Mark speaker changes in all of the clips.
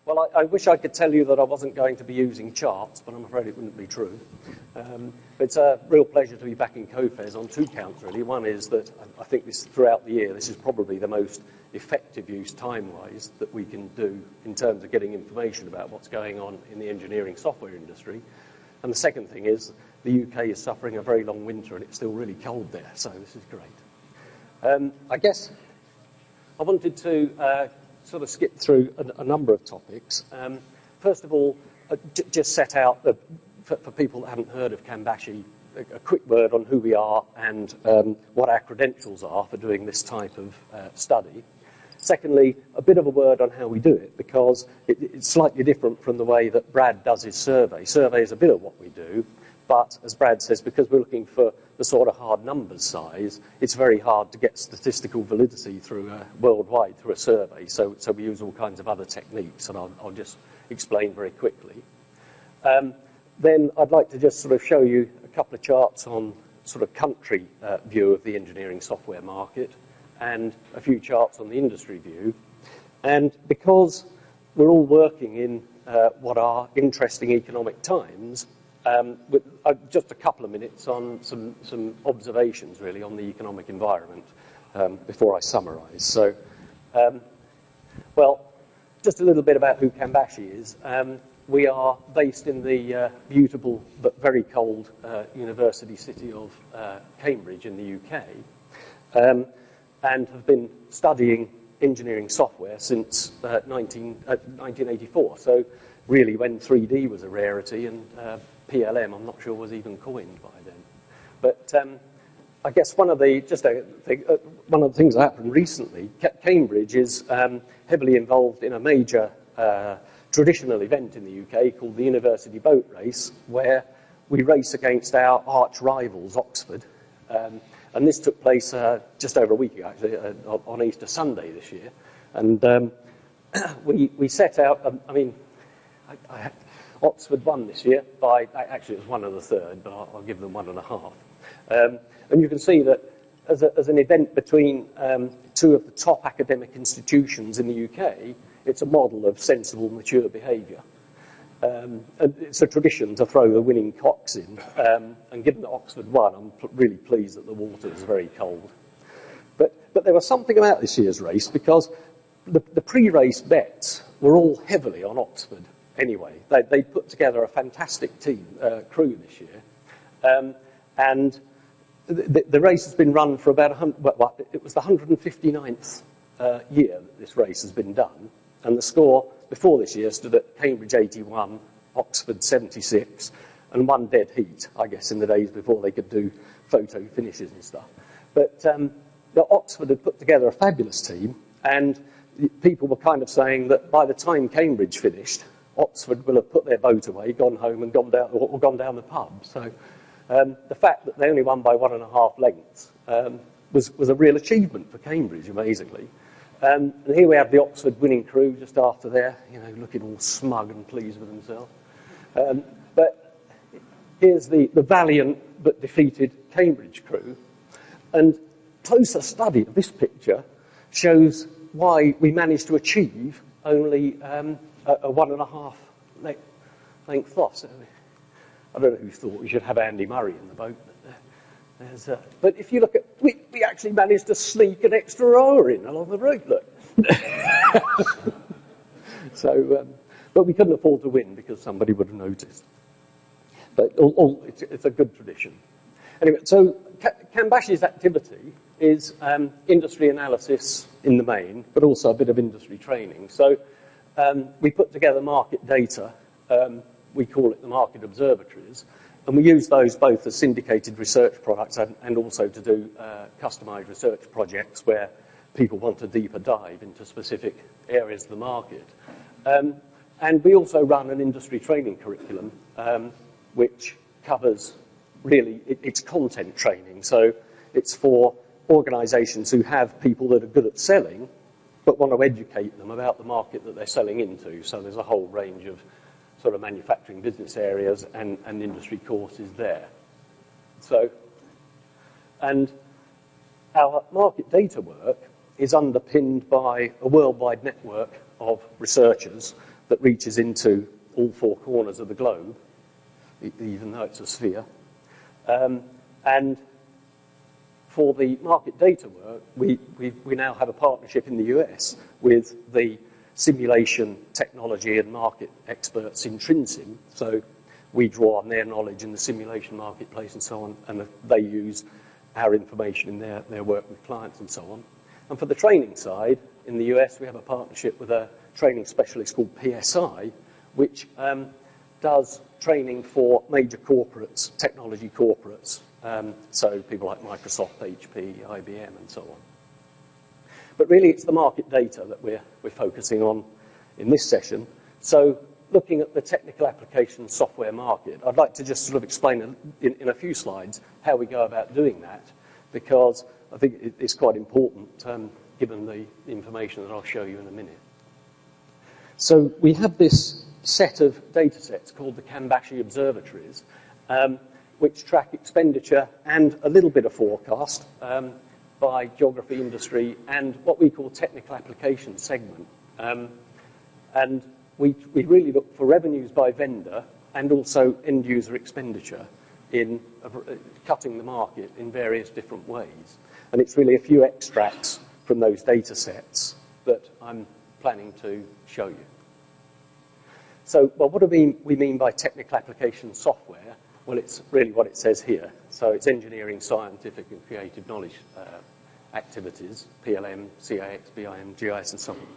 Speaker 1: Well, I wish I could tell you that I wasn't going to be using charts, but I'm afraid it wouldn't be true. It's a real pleasure to be back in COFES on two counts, really. One is that I think this throughout the year, this is probably the most effective use time-wise that we can do in terms of getting information about what's going on in the engineering software industry. And the second thing is the UK is suffering a very long winter and it's still really cold there, so this is great. I guess I wanted to sort of skip through a number of topics. First of all, just set out, for people that haven't heard of Cambashi, a quick word on who we are and what our credentials are for doing this type of study. Secondly, a bit of a word on how we do it, because it's slightly different from the way that Brad does his survey. Survey is a bit of what we do, but as Brad says, because we're looking for the sort of hard numbers size, it's very hard to get statistical validity through worldwide through a survey. So we use all kinds of other techniques, and I'll just explain very quickly. Then I'd like to just sort of show you a couple of charts on sort of country view of the engineering software market, and a few charts on the industry view. And because we're all working in what are interesting economic times, with just a couple of minutes on some observations, really, on the economic environment before I summarise. So, well, just a little bit about who Cambashi is. We are based in the beautiful but very cold university city of Cambridge in the UK, and have been studying engineering software since 1984. So really when 3D was a rarity, and PLM, I'm not sure, was even coined by then. But I guess one of the things that happened recently, Cambridge is heavily involved in a major traditional event in the UK called the University Boat Race, where we race against our arch rivals, Oxford. And this took place just over a week ago, actually, on Easter Sunday this year. And we set out, Oxford won this year by, actually it was 1 1/3, but I'll give them 1 1/2. And you can see that as an event between two of the top academic institutions in the UK, it's a model of sensible, mature behaviour. And it's a tradition to throw the winning cocks in, and given that Oxford won, I'm really pleased that the water is very cold. But there was something about this year's race, because the pre-race bets were all heavily on Oxford anyway. They put together a fantastic crew this year, and the race has been run for about it was the 159th year that this race has been done, and the score before this year stood at Cambridge 81, Oxford 76, and one dead heat, I guess, in the days before they could do photo finishes and stuff. But Oxford had put together a fabulous team, and people were kind of saying that by the time Cambridge finished, Oxford will have put their boat away, gone home, and gone down the pub. So the fact that they only won by 1.5 lengths was a real achievement for Cambridge, amazingly. And here we have the Oxford winning crew just after there, looking all smug and pleased with themselves. But here's the valiant but defeated Cambridge crew. And closer study of this picture shows why we managed to achieve only a 1.5 length loss. I don't know who thought we should have Andy Murray in the boat. But if you look at, we actually managed to sneak an extra rower in along the route, look. So, but we couldn't afford to win because somebody would have noticed. But it's a good tradition. Anyway, so Cambashi's activity is industry analysis in the main, but also a bit of industry training. So we put together market data. We call it the market observatories. And we use those both as syndicated research products and also to do customized research projects where people want a deeper dive into specific areas of the market. And we also run an industry training curriculum, which covers really, it's content training. So it's for organisations who have people that are good at selling, but want to educate them about the market that they're selling into. So there's a whole range of sort of manufacturing business areas and industry courses there. So, and our market data work is underpinned by a worldwide network of researchers that reaches into all four corners of the globe, even though it's a sphere. And for the market data work, we now have a partnership in the US with the simulation technology and market experts in Trinsim. So we draw on their knowledge in the simulation marketplace and so on, and they use our information in their work with clients and so on. And for the training side, in the US, we have a partnership with a training specialist called PSI, which does training for major corporates, technology corporates, so people like Microsoft, HP, IBM, and so on. But really, it's the market data that we're focusing on in this session. So looking at the technical application software market, I'd like to just sort of explain in a few slides how we go about doing that, because I think it's quite important given the information that I'll show you in a minute. So we have this set of data sets called the Cambashi observatories, which track expenditure and a little bit of forecast by geography, industry, and what we call technical application segment. And we really look for revenues by vendor and also end user expenditure in cutting the market in various different ways. And it's really a few extracts from those data sets that I'm planning to show you. So, well, what do we mean by technical application software? Well, it's really what it says here. So it's engineering, scientific, and creative knowledge activities, PLM, CAX, BIM, GIS, and so on.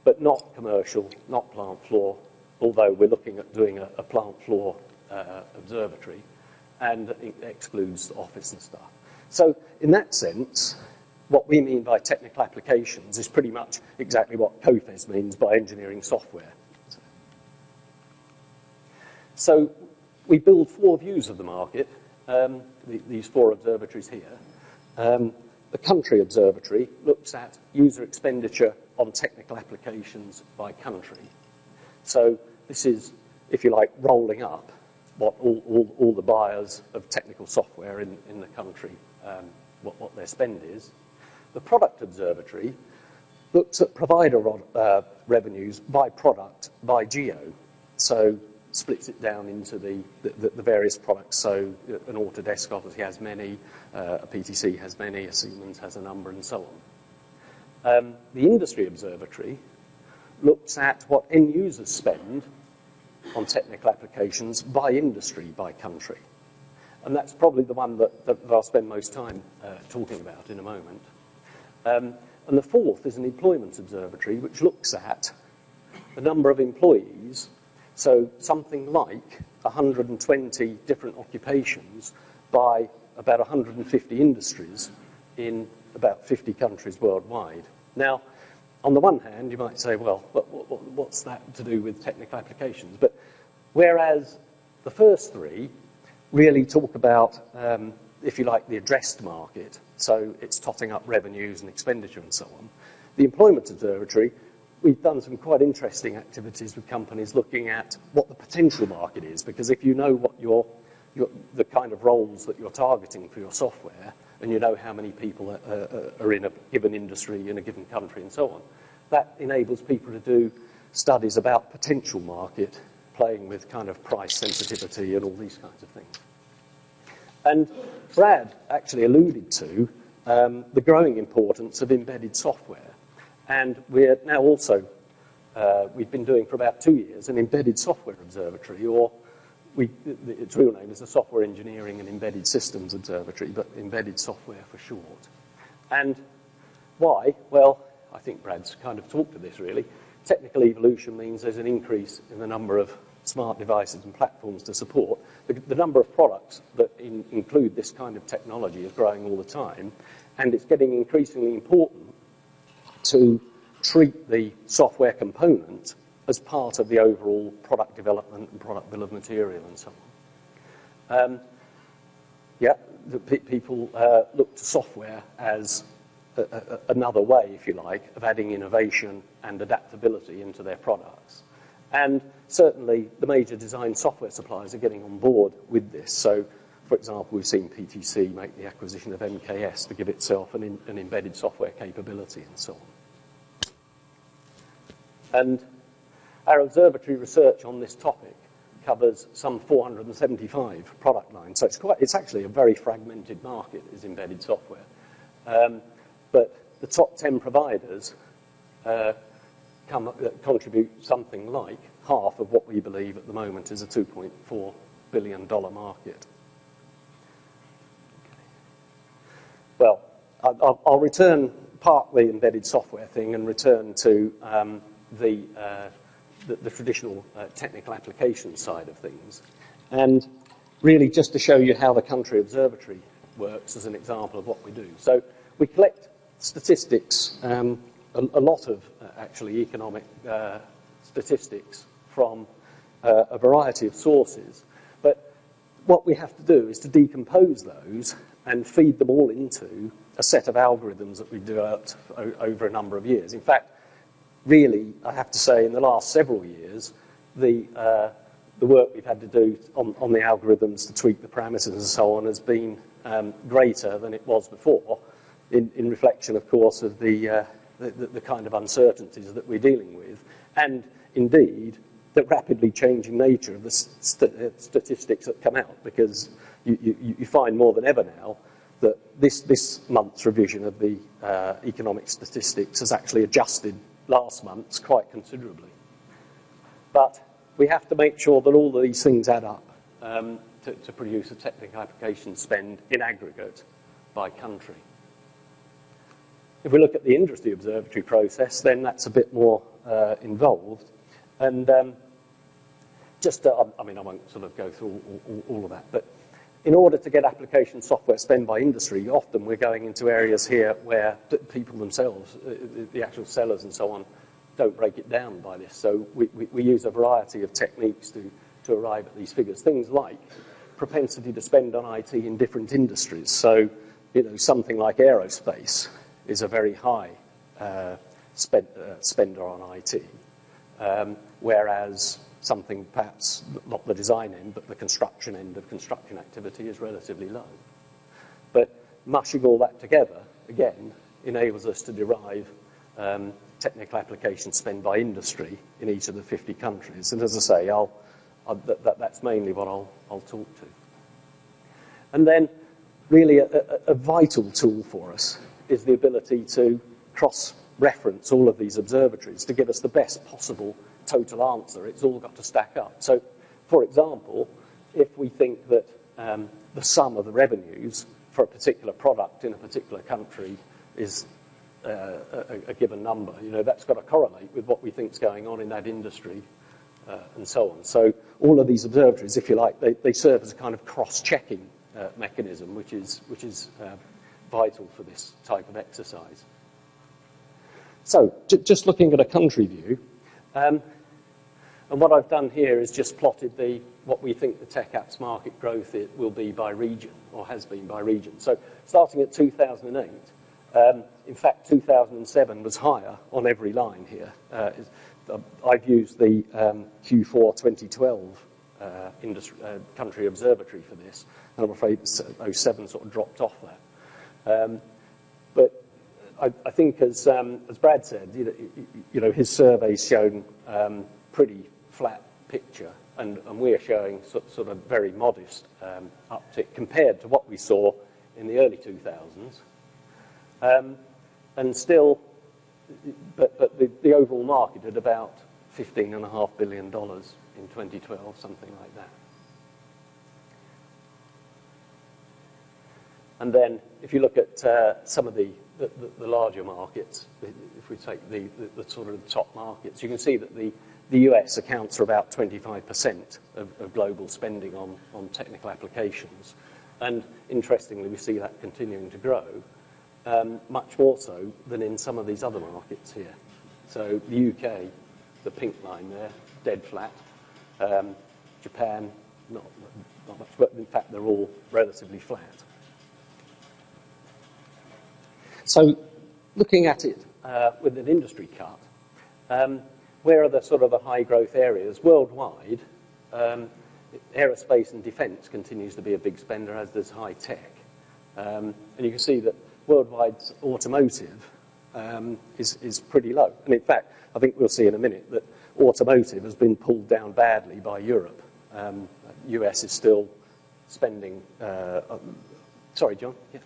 Speaker 1: But not commercial, not plant floor, although we're looking at doing a plant floor observatory, and it excludes the office and stuff. So in that sense, what we mean by technical applications is pretty much exactly what COFES means by engineering software. So we build four views of the market, these four observatories here. The country observatory looks at user expenditure on technical applications by country. So this is, if you like, rolling up what all the buyers of technical software in the country, what their spend is. The product observatory looks at provider revenues by product, by geo. So splits it down into the various products. So an Autodesk obviously has many, a PTC has many, a Siemens has a number, and so on. The industry observatory looks at what end users spend on technical applications by industry, by country. And that's probably the one that I'll spend most time talking about in a moment. And the fourth is an employment observatory, which looks at the number of employees. So something like 120 different occupations by about 150 industries in about 50 countries worldwide. Now, on the one hand, you might say, well, what's that to do with technical applications? But whereas the first three really talk about, if you like, the addressed market, so it's totting up revenues and expenditure and so on, the employment observatory, we've done some quite interesting activities with companies looking at what the potential market is, because if you know what the kind of roles that you're targeting for your software, and you know how many people are in a given industry, in a given country, and so on, that enables people to do studies about potential market, playing with kind of price sensitivity and all these kinds of things. And Brad actually alluded to the growing importance of embedded software. And we're now also, we've been doing for about 2 years, an embedded software observatory, or its real name is the Software Engineering and Embedded Systems Observatory, but embedded software for short. And why? Well, I think Brad's kind of talked to this really. Technical evolution means there's an increase in the number of smart devices and platforms to support. The number of products that include this kind of technology is growing all the time, and it's getting increasingly important to treat the software component as part of the overall product development and product bill of material and so on. People look to software as another way, if you like, of adding innovation and adaptability into their products. And certainly the major design software suppliers are getting on board with this. So, for example, we've seen PTC make the acquisition of MKS to give itself an embedded software capability and so on. And Our observatory research on this topic covers some 475 product lines. So it's actually a very fragmented market, is embedded software. But the top 10 providers contribute something like half of what we believe at the moment is a $2.4 billion market. Well, I'll return park the embedded software thing and return to the traditional technical application side of things. And really just to show you how the country observatory works as an example of what we do. So we collect statistics, a lot of actually economic statistics from a variety of sources. But what we have to do is to decompose those and feed them all into a set of algorithms that we've developed over a number of years. In fact, really, I have to say, in the last several years, the work we've had to do on the algorithms to tweak the parameters and so on has been greater than it was before, in reflection, of course, of the kind of uncertainties that we're dealing with, and indeed the rapidly changing nature of the statistics that come out, because you find more than ever now that this month's revision of the economic statistics has actually adjusted last month's quite considerably. But we have to make sure that all of these things add up to produce a technical application spend in aggregate by country. If we look at the industry observatory process, then that's a bit more involved. And I won't sort of go through all of that, but in order to get application software spend by industry, often we're going into areas here where people themselves, the actual sellers and so on, don't break it down by this. So we use a variety of techniques to arrive at these figures. Things like propensity to spend on IT in different industries. So, something like aerospace is a very high spender on IT, whereas something perhaps not the design end, but the construction end of construction activity is relatively low. But mushing all that together, again, enables us to derive technical application spend by industry in each of the 50 countries. And as I say, that's mainly what I'll talk to. And then, really, a vital tool for us is the ability to cross-reference all of these observatories to give us the best possible total answer. It's all got to stack up. So, for example, if we think that the sum of the revenues for a particular product in a particular country is a given number, that's got to correlate with what we think is going on in that industry, and so on. So all of these observatories, if you like, they serve as a kind of cross-checking mechanism, which is vital for this type of exercise. So just looking at a country view, and what I've done here is just plotted what we think the tech apps market growth will be by region, or has been by region. So starting at 2008, in fact 2007 was higher on every line here. I've used the Q4 2012 country observatory for this, and I'm afraid 07 sort of dropped off that. But I think, as Brad said, his survey's shown pretty flat picture, and we're showing sort of very modest uptick compared to what we saw in the early 2000s. And still, but the overall market at about $15.5 billion in 2012, something like that. And then, if you look at some of the larger markets, if we take the sort of top markets, you can see that the US accounts for about 25% of global spending on technical applications. And interestingly, we see that continuing to grow, much more so than in some of these other markets here. So the UK, the pink line there, dead flat. Japan, not much, but in fact they're all relatively flat. So looking at it with an industry cut, where are the sort of the high growth areas? Worldwide, aerospace and defense continues to be a big spender, as does high tech. And you can see that worldwide automotive is pretty low. And in fact, I think we'll see in a minute that automotive has been pulled down badly by Europe. US is still spending... sorry, John? Yeah.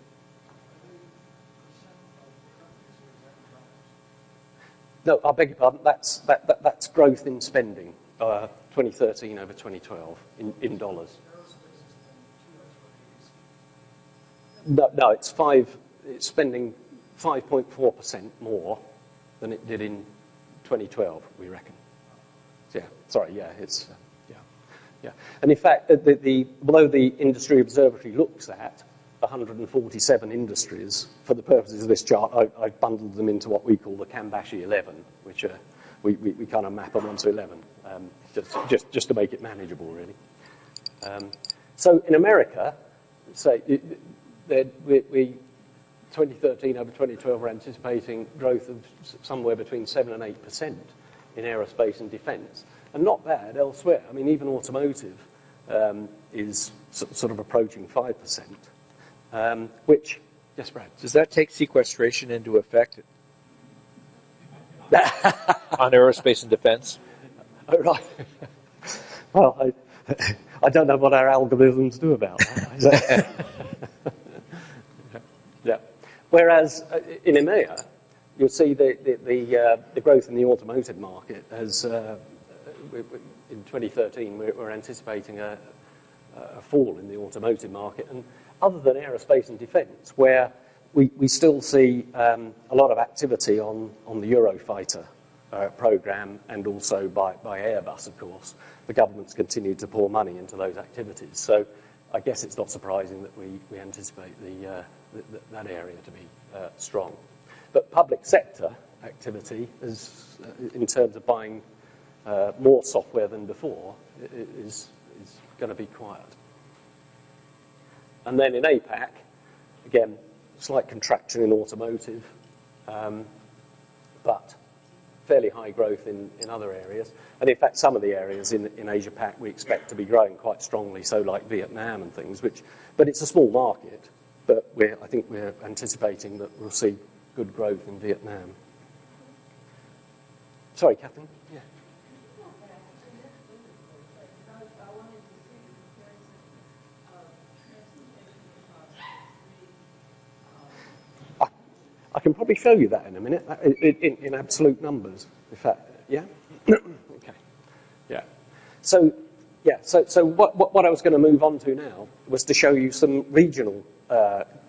Speaker 1: No, I beg your pardon. That's growth in spending, 2013 over 2012 in dollars. No, it's spending 5.4% more than it did in 2012, we reckon. Yeah, sorry, yeah, it's yeah. And in fact, below the industry observatory looks at 147 industries. For the purposes of this chart, I've bundled them into what we call the Cambashi 11, which we kind of map them onto 11, just to make it manageable, really. So in America, say, 2013 over 2012, we're anticipating growth of somewhere between 7 and 8% in aerospace and defense, and not bad elsewhere. I mean, even automotive is sort of approaching 5%. Which, yes, Brad?
Speaker 2: Does that take sequestration into effect on aerospace and defense?
Speaker 1: Oh, right. Well, I don't know what our algorithms do about that. Yeah. Whereas in EMEA, you'll see the growth in the automotive market has, in 2013, we're anticipating a fall in the automotive market. And other than aerospace and defence, where we still see a lot of activity on the Eurofighter programme and also by Airbus, of course, the government's continued to pour money into those activities. So I guess it's not surprising that we anticipate that area to be strong. But public sector activity, is, in terms of buying more software than before, is going to be quiet. And then in APAC, again, slight contraction in automotive, but fairly high growth in other areas. And in fact, some of the areas in Asia-Pac we expect to be growing quite strongly, so like Vietnam and things, but it's a small market, but I think we're anticipating that we'll see good growth in Vietnam. Sorry, Catherine? Yeah. I can probably show you that in a minute, in absolute numbers. In fact, yeah? Okay. Yeah. So what I was going to move on to now was to show you some regional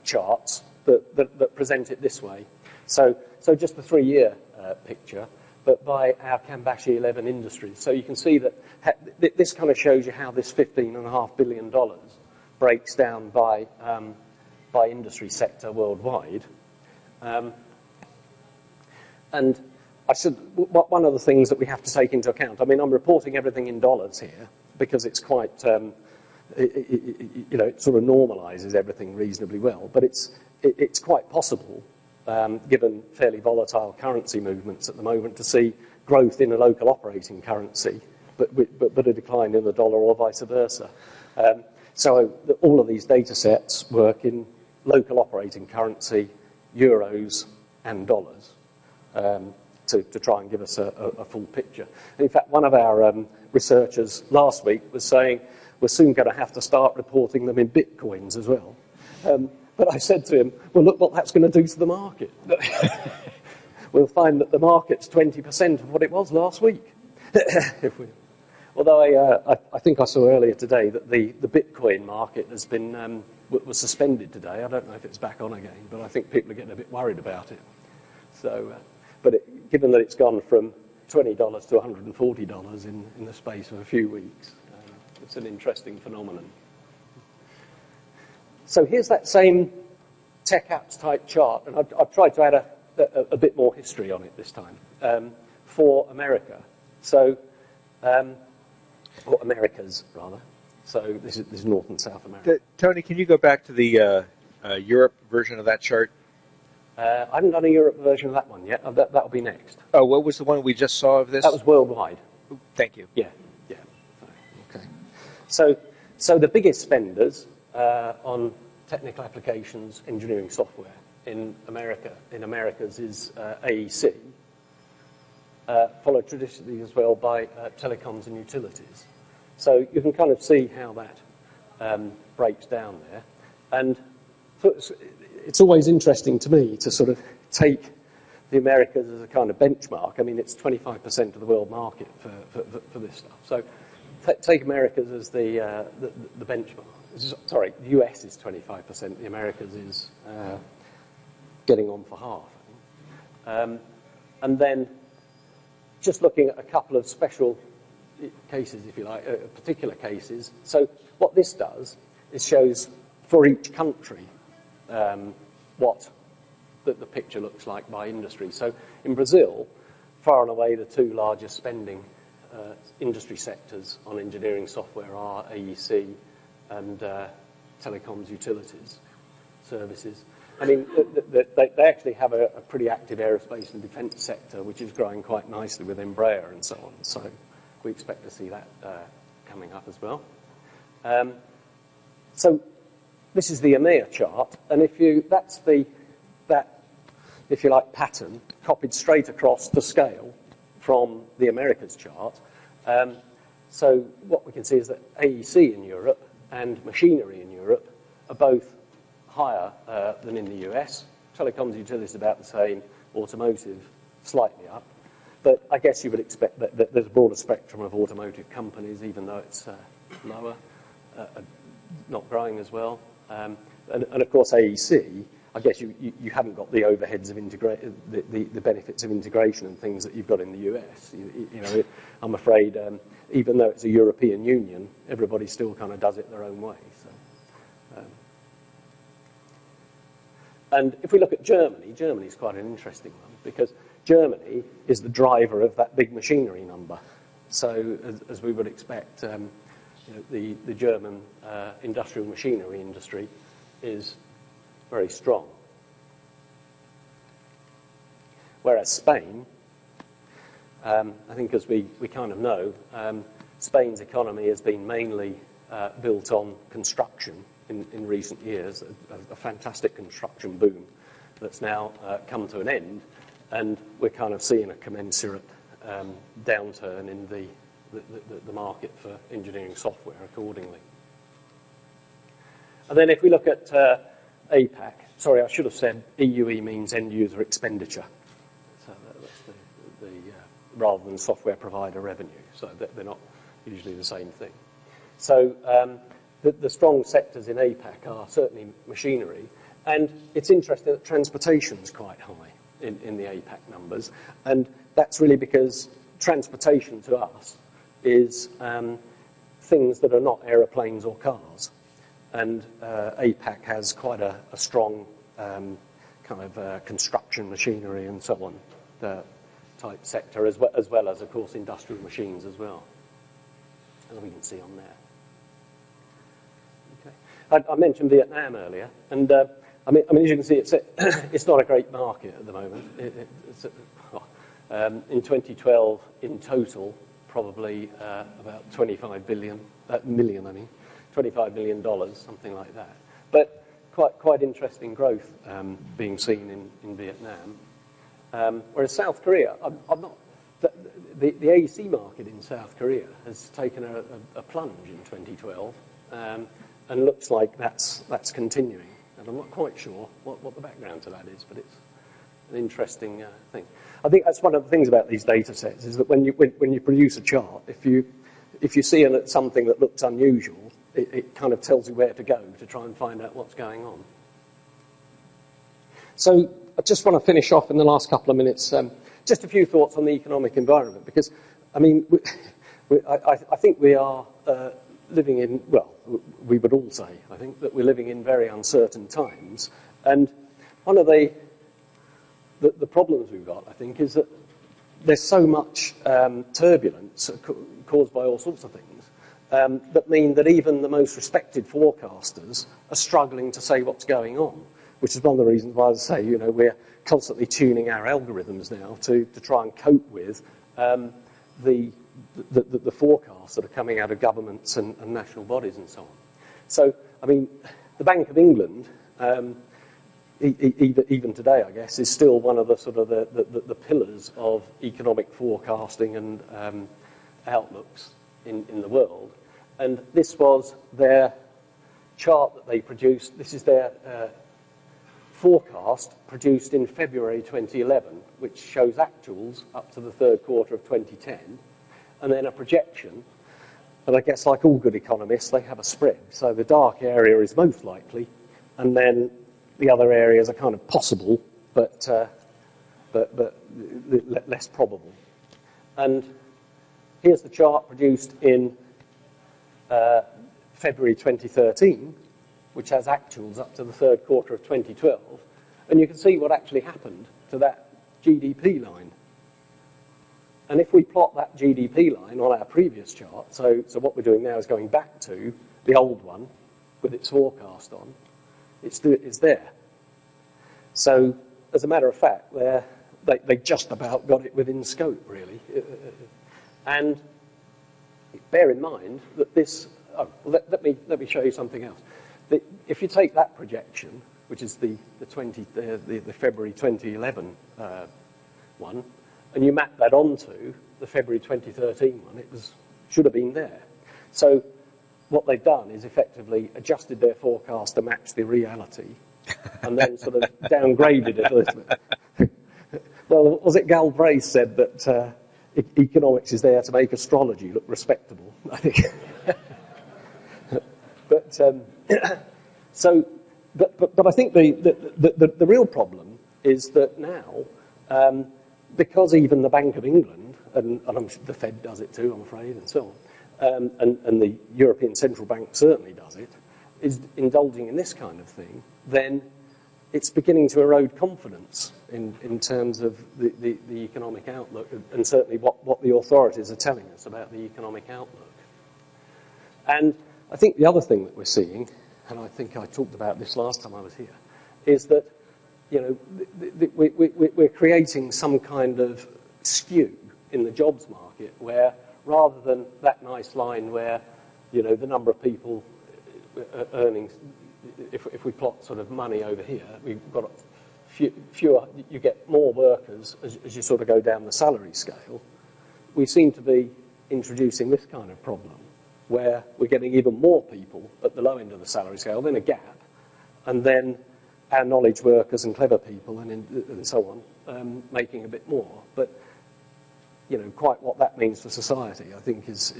Speaker 1: charts that present it this way. So just the 3-year picture, but by our Cambashi 11 industries. So you can see that this kind of shows you how this $15.5 billion breaks down by industry sector worldwide. And one of the things that we have to take into account, I mean, I'm reporting everything in dollars here because it's quite, it sort of normalizes everything reasonably well, but it's quite possible, given fairly volatile currency movements at the moment, to see growth in a local operating currency, but a decline in the dollar or vice versa. So all of these data sets work in local operating currency, euros and dollars, to try and give us a full picture. And in fact, one of our researchers last week was saying we're soon going to have to start reporting them in bitcoins as well. But I said to him, well, look what that's going to do to the market. We'll find that the market's 20% of what it was last week. Although I think I saw earlier today that the Bitcoin market has been was suspended today. I don't know if it's back on again, but I think people are getting a bit worried about it. So, given that it's gone from $20 to $140 in the space of a few weeks, it's an interesting phenomenon. So here's that same tech apps type chart, and I've tried to add a bit more history on it this time for America. So, or Americas rather. So this is North and South America.
Speaker 2: Tony, can you go back to the Europe version of that chart?
Speaker 1: I haven't done a Europe version of that one yet. That'll be next.
Speaker 2: Oh, what was the one we just saw of this?
Speaker 1: That was worldwide.
Speaker 2: Thank you.
Speaker 1: Yeah. Okay. So the biggest spenders on technical applications, engineering software, in Americas is AEC, followed traditionally as well by telecoms and utilities. So you can kind of see how that breaks down there. And so it's always interesting to me to sort of take the Americas as a kind of benchmark. I mean, it's 25% of the world market for this stuff. So take Americas as the benchmark. Sorry, the US is 25%. The Americas is getting on for half. And then just looking at a couple of special cases, if you like, particular cases. So what this does is shows for each country what the picture looks like by industry. So in Brazil, far and away the two largest spending industry sectors on engineering software are AEC and telecoms, utilities, services. I mean, they actually have a pretty active aerospace and defense sector, which is growing quite nicely with Embraer and so on. So we expect to see that coming up as well. So this is the EMEA chart, and that's that, if you like, pattern copied straight across to scale from the Americas chart. So what we can see is that AEC in Europe and machinery in Europe are both higher than in the US. Telecoms, utilities about the same. Automotive slightly up. But I guess you would expect that there's a broader spectrum of automotive companies, even though it's lower, not growing as well. And of course, AEC, I guess you haven't got the overheads of the benefits of integration and things that you've got in the US. You know, I'm afraid, even though it's a European Union, everybody still kind of does it their own way. So, and if we look at Germany, Germany's quite an interesting one because Germany is the driver of that big machinery number. So, as we would expect, you know, the German industrial machinery industry is very strong. Whereas Spain, I think as we kind of know, Spain's economy has been mainly built on construction in recent years, a fantastic construction boom that's now come to an end, and we're kind of seeing a commensurate downturn in the market for engineering software accordingly. And then if we look at APAC, sorry, I should have said EUE means end user expenditure, so that's the rather than software provider revenue, so they're not usually the same thing. So the strong sectors in APAC are certainly machinery, and it's interesting that transportation's quite high in the APAC numbers, and that's really because transportation to us is things that are not aeroplanes or cars. And APAC has quite a strong kind of construction machinery and so on type sector, as well as, of course, industrial machines as well, as we can see on there. Okay. I mentioned Vietnam earlier, and I mean, as you can see, it's not a great market at the moment. In 2012, in total, probably about $25 million, $25 million, something like that. But quite interesting growth being seen in Vietnam. Whereas South Korea, I'm not. The AEC market in South Korea has taken a plunge in 2012, and looks like that's continuing. And I'm not quite sure what the background to that is, but it's an interesting thing. I think that's one of the things about these data sets is that when you produce a chart, if you see something that looks unusual, it kind of tells you where to go to try and find out what's going on. So I just want to finish off in the last couple of minutes, just a few thoughts on the economic environment, because, I mean, I think we are living in, well, we would all say, I think, that we're living in very uncertain times. And one of the problems we've got, I think, is that there's so much turbulence caused by all sorts of things that mean that even the most respected forecasters are struggling to say what's going on, which is one of the reasons why I say, you know, we're constantly tuning our algorithms now to try and cope with the forecasts that are coming out of governments and national bodies and so on. So, I mean, the Bank of England, you even today, I guess, is still one of the sort of the pillars of economic forecasting and outlooks in the world. And this was their chart that they produced. This is their forecast produced in February 2011, which shows actuals up to the third quarter of 2010, and then a projection. And I guess, like all good economists, they have a spread. So the dark area is most likely, and then the other areas are kind of possible, but less probable. And here's the chart produced in February 2013, which has actuals up to the third quarter of 2012. And you can see what actually happened to that GDP line. And if we plot that GDP line on our previous chart, so what we're doing now is going back to the old one with its forecast on, it's there. So, as a matter of fact, they just about got it within scope, really. And bear in mind that this... Oh, let me show you something else. If you take that projection, which is the February 2011 one, and you map that onto the February 2013 one, should have been there. So what they've done is effectively adjusted their forecast to match the reality, and then sort of downgraded it a little bit. Well, was it Galbraith said that economics is there to make astrology look respectable, I think. But I think the real problem is that now, because even the Bank of England, and the Fed does it too, I'm afraid, and so on, and the European Central Bank certainly does it, is indulging in this kind of thing, then it's beginning to erode confidence in terms of the economic outlook, and certainly what the authorities are telling us about the economic outlook. And I think the other thing that we're seeing, and I think I talked about this last time I was here, is that, you know, we're creating some kind of skew in the jobs market where, rather than that nice line where, you know, the number of people earning, if we plot sort of money over here, we've got fewer, you get more workers as you sort of go down the salary scale. We seem to be introducing this kind of problem, where we're getting even more people at the low end of the salary scale, then a gap, and then our knowledge workers and clever people and so on making a bit more. But, you know, quite what that means for society, I think, is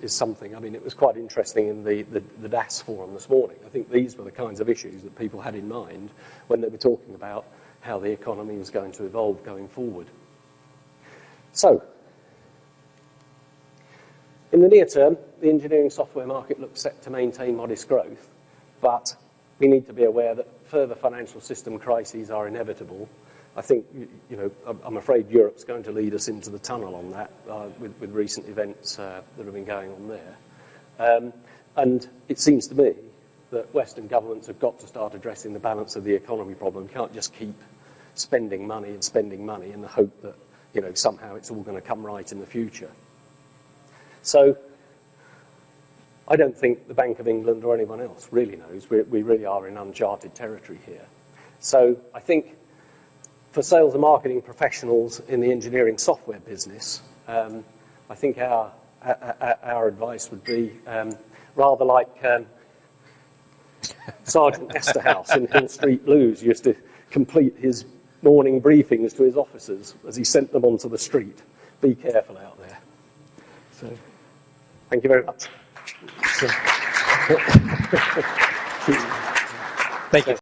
Speaker 1: something. I mean, it was quite interesting in the DAS forum this morning. I think these were the kinds of issues that people had in mind when they were talking about how the economy was going to evolve going forward. So, in the near term, the engineering software market looks set to maintain modest growth, but we need to be aware that further financial system crises are inevitable. I think, you know, I'm afraid Europe's going to lead us into the tunnel on that with recent events that have been going on there. And it seems to me that Western governments have got to start addressing the balance of the economy problem. You can't just keep spending money in the hope that, you know, somehow it's all going to come right in the future. So I don't think the Bank of England or anyone else really knows. We really are in uncharted territory here. So I think for sales and marketing professionals in the engineering software business, I think our advice would be rather like Sergeant Esterhaus in Hill Street Blues used to complete his morning briefings to his officers as he sent them onto the street. Be careful out there. So, thank you very much.
Speaker 2: Thank you.